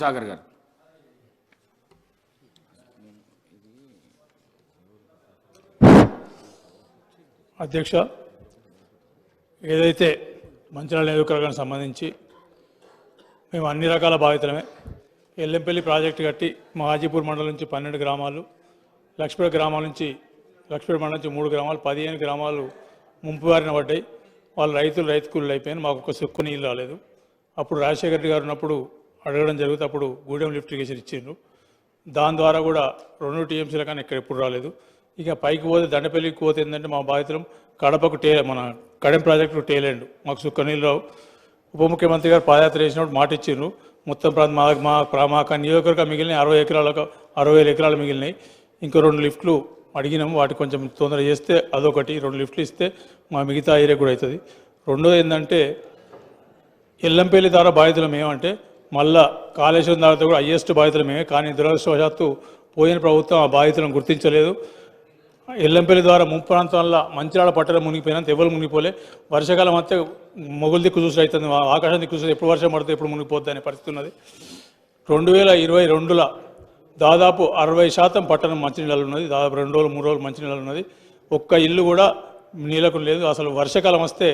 సాగర్ గారు. అధ్యక్ష, ఏదైతే మంచిర్యాల నియోజకవర్గానికి సంబంధించి మేము అన్ని రకాల బాధితులమే. ఎల్లంపల్లి ప్రాజెక్టు కట్టి మా హాజీపూర్ మండలం నుంచి 12 గ్రామాలు, లక్ష్మీపేట గ్రామాల నుంచి లక్ష్మీపేట మండలం నుంచి 3 గ్రామాలు, 15 గ్రామాలు ముంపు బారిన పడ్డాయి. వాళ్ళు రైతు కూలీలు అయిపోయిన మాకు ఒక సుక్కు నీళ్ళు రాలేదు. అప్పుడు రాజశేఖర రెడ్డి గారు ఉన్నప్పుడు అడగడం జరిగితే అప్పుడు గూడెం లిఫ్ట్ ఇరిగేషన్ ఇచ్చిండ్రు. దాని ద్వారా కూడా 2 టీఎంసీల కానీ ఇక్కడ ఎప్పుడు రాలేదు. ఇక పైకి పోతే దండపల్లికి పోతే ఏంటంటే మా బాధితులం కడపకు మన కడెం ప్రాజెక్టు టేలేండు, మాకు సుక్క నీళ్ళు రావు. ఉప ముఖ్యమంత్రి గారు పాదయాత్ర చేసినప్పుడు మాట ఇచ్చిండ్రు, మొత్తం మా నియోజకవర్గం మిగిలిన 60,000 ఎకరాలు మిగిలినాయి. ఇంకో 2 లిఫ్ట్లు అడిగినాము, వాటికి కొంచెం తొందర చేస్తే అదొకటి, 2 లిఫ్ట్లు ఇస్తే మా మిగతా ఏరియా కూడా అవుతుంది. రెండోది ఏంటంటే ఎల్లంపల్లి ద్వారా బాధితులం ఏమంటే మళ్ళా కాళేశ్వరం ద్వారా కూడా హైయెస్ట్ బాధితులమే. కానీ దురదృష్టవశాత్తు పోయిన ప్రభుత్వం ఆ బాధితులను గుర్తించలేదు. ఎల్లంపల్లి ద్వారా ముంపు ప్రాంతాల్లో మంచిర్యాల పట్టణం మునిగిపోయినంత ఎవరు మునిగిపోలే. వర్షాకాలం అంతే మొగులు దిక్కు చూసి అవుతుంది, ఆకాశం దిక్కు చూసి ఎప్పుడు వర్షం పడితే ఎప్పుడు మునిగిపోద్ది అనే పరిస్థితి ఉన్నది. 2022లో దాదాపు 60% పట్టణం మంచినీళ్ళు ఉన్నది. దాదాపు 2 రోజులు 3 రోజులు మంచినీళ్ళు ఉన్నది. ఒక్క ఇల్లు కూడా నీళ్ళకు లేదు. అసలు వర్షాకాలం వస్తే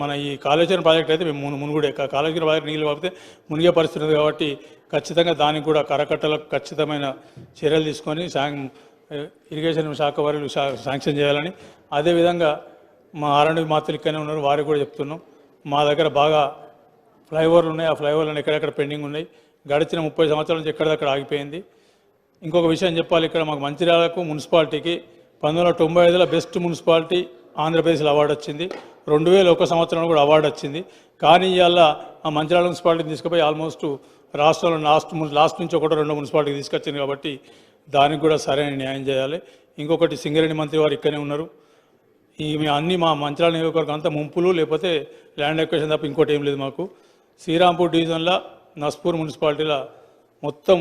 మన ఈ కాళేశ్వరం ప్రాజెక్ట్ అయితే మేము మునుగుడే, కాళేశ్వరం ప్రాజెక్ట్ నీళ్ళు పడితే మునిగే పరిస్థితి ఉంది. కాబట్టి ఖచ్చితంగా దానికి కూడా కరకట్టలకు ఖచ్చితమైన చర్యలు తీసుకొని ఇరిగేషన్ శాఖ వారు శాంక్షన్ చేయాలని, అదేవిధంగా మా ఆర్ఎండ్బి మాత్రులు ఇక్కడనే ఉన్నారు, వారికి కూడా చెప్తున్నాం. మా దగ్గర బాగా ఫ్లైఓవర్లు ఉన్నాయి, ఆ ఫ్లైఓవర్లను ఎక్కడెక్కడ పెండింగ్ ఉన్నాయి. గడిచిన 30 సంవత్సరాల నుంచి ఎక్కడెక్కడ ఆగిపోయింది. ఇంకొక విషయం చెప్పాలి, ఇక్కడ మాకు మంచిర్యాలకు మున్సిపాలిటీకి 1995లో బెస్ట్ మున్సిపాలిటీ ఆంధ్రప్రదేశ్లో అవార్డు వచ్చింది. 2001 సంవత్సరంలో కూడా అవార్డు వచ్చింది. కానీ ఇవాళ ఆ మంచిర్యాల మున్సిపాలిటీని తీసుకుపోయి ఆల్మోస్ట్ రాష్ట్రంలో లాస్ట్ నుంచి 1-2 మున్సిపాలిటీకి తీసుకొచ్చింది. కాబట్టి దానికి కూడా సరైన న్యాయం చేయాలి. ఇంకొకటి సింగరేణి మంత్రి వారు ఇక్కడనే ఉన్నారు. అన్నీ మా మంచిర్యాల నియోజకవర్గం అంతా ముంపులు లేకపోతే ల్యాండ్ ఎక్వేషన్ తప్ప ఇంకోటి ఏం లేదు మాకు. శ్రీరాంపూర్ డివిజన్లో నస్పూర్ మున్సిపాలిటీలో మొత్తం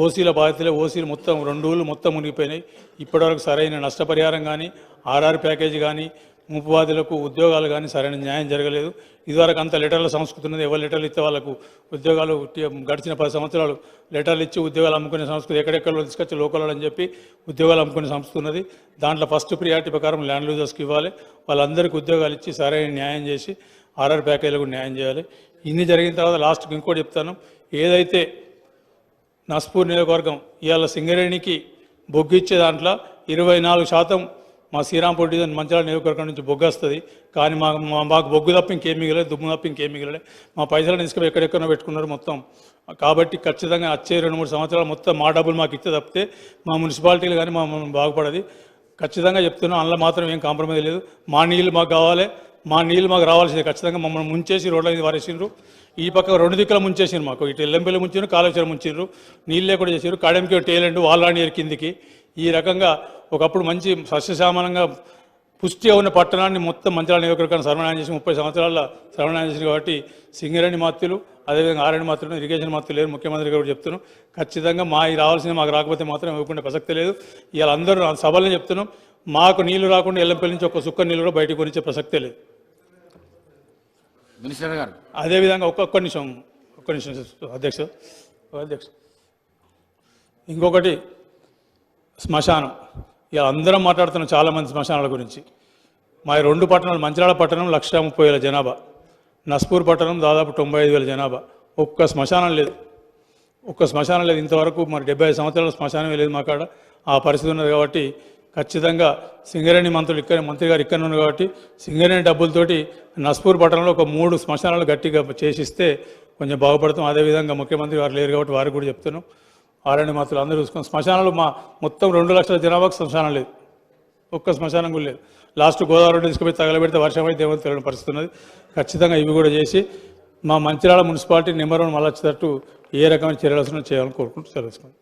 ఓసీల బాధితులే, ఓసీలు మొత్తం 2 ఊళ్ళు మొత్తం మునిగిపోయినాయి. ఇప్పటివరకు సరైన నష్టపరిహారం కానీ ఆర్ఆర్ ప్యాకేజీ కానీ ముంపు బాధితులకు ఉద్యోగాలు కానీ సరైన న్యాయం జరగలేదు. ఇదివరకు అంత లెటర్ల సంస్కృతి ఉన్నది. ఎవరు లెటర్లు ఇస్తే వాళ్ళకు ఉద్యోగాలు గడిచిన 10 సంవత్సరాలు లెటర్లు ఇచ్చి ఉద్యోగాలు అమ్ముకునే సంస్కృతి ఎక్కడెక్కడో తీసుకొచ్చి లోకల్ అని చెప్పి ఉద్యోగాలు అమ్ముకునే సంస్కృతి ఉన్నది. దాంట్లో ఫస్ట్ ప్రియారిటీ ప్రకారం ల్యాండ్ లూజర్స్కి ఇవ్వాలి, వాళ్ళందరికీ ఉద్యోగాలు ఇచ్చి సరైన న్యాయం చేసి ఆర్ఆర్ ప్యాకేజీలకు న్యాయం చేయాలి. ఇన్ని జరిగిన తర్వాత లాస్ట్కి ఇంకోటి చెప్తాను, ఏదైతే నస్పూర్ నియోజకవర్గం ఇవాళ సింగరేణికి బొగ్గు ఇచ్చే దాంట్లో 24% మా శ్రీరాంపూర్ డివిజన్ మంచిర్యాల నియోజకవర్గం నుంచి బొగ్గు వస్తుంది. కానీ మాకు బొగ్గు తప్ప ఇంకేం మిగలేదు, దుమ్ము తప్ప ఇంకేం మిగలే. మా పైసలను తీసుకుని ఎక్కడెక్కడో పెట్టుకున్నారు మొత్తం. కాబట్టి ఖచ్చితంగా వచ్చే 2-3 సంవత్సరాలు మొత్తం మా డబ్బులు మాకు ఇచ్చే తప్పితే మా మున్సిపాలిటీలు కానీ బాగుపడది. ఖచ్చితంగా చెప్తున్నాం, అందులో మాత్రం ఏం కాంప్రమైజ్ లేదు. మా నీళ్ళు మాకు కావాలి, మా నీళ్ళు మాకు రావాల్సిందే. ఖచ్చితంగా మమ్మల్ని ముంచేసి రోడ్ల మీద వారేసిండ్రు. ఈ పక్క 2 దిక్కుల ముంచేసిండ్రు. మాకు ఇటు ఎల్లంపల్లి ముంచారు, కాళేశ్వరం ముంచిండ్రు, నీళ్ళే కూడా చేసారు. కడెంకి టేలెండ్ వాళ్ళ కిందికి ఈ రకంగా ఒకప్పుడు మంచి సస్యశ్యామలంగా పుష్టిగా ఉన్న పట్టణాన్ని మొత్తం మంచిర్యాల నియోజకవర్గాన్ని సర్వనాశనం చేసి 30 సంవత్సరాల సర్వనాశనం చేసింది. కాబట్టి సింగరేణి మాత్రులు అదేవిధంగా ఆర్ఎండ్బి మాత్రులు ఇరిగేషన్ మాత్రులు లేరు. ముఖ్యమంత్రి గారు చెప్తున్నాం, ఖచ్చితంగా రావాల్సింది మాకు రాకపోతే మాత్రం ఇవ్వకుండా ప్రసక్తి లేదు. ఇవాళ అందరూ సభల్లో చెప్తున్నాం, మాకు నీళ్లు రాకుండా ఎల్లంపల్లి నుంచి ఒక సుక్క నీళ్ళు కూడా బయటకు కొనిచ్చే ప్రసక్తే లేదు. మినిస్టర్ గారు అదేవిధంగా ఒక్క నిమిషం అధ్యక్ష, ఇంకొకటి శ్మశానం. ఇలా అందరం మాట్లాడుతున్నాం చాలామంది శ్మశానాల గురించి. మా 2 పట్టణాలు, మంచిర్యాల పట్టణం 130,000 జనాభా, నస్పూర్ పట్టణం దాదాపు 95,000 జనాభా. ఒక్క శ్మశానం లేదు. ఇంతవరకు మరి 75 సంవత్సరాల శ్మశానమే లేదు మా కాడ. ఆ పరిస్థితి ఉన్నది. కాబట్టి ఖచ్చితంగా సింగరేణి మంత్రి గారు ఇక్కడ ఉన్నారు. కాబట్టి సింగరేణి డబ్బులతోటి నస్పూర్ పట్టణంలో ఒక 3 శ్మశానాలు గట్టిగా చేసిస్తే కొంచెం బాగుపడతాం. అదేవిధంగా ముఖ్యమంత్రి గారు లేరు కాబట్టి వారికి కూడా చెప్తున్నాం, ఆర్ఎండ్బి మాత్రులు అందరూ చూసుకుని శ్మశానాలు మా మొత్తం 2 లక్షల జనాభాకు శ్మశానం లేదు, ఒక్క శ్మశానం కూడా లేదు. లాస్ట్ గోదావరి తీసుకుపోయి తగలబెడితే వర్షం అయితే ఏమో తెలియని పరిస్థితి ఉన్నది. ఖచ్చితంగా ఇవి కూడా చేసి మా మంచిర్యాల మున్సిపాలిటీ నెంబర్ 1 మళ్ళీ వచ్చేటట్టు ఏ రకమైన చర్యలు చేయాలని కోరుకుంటూ సెలవుసుకోండి.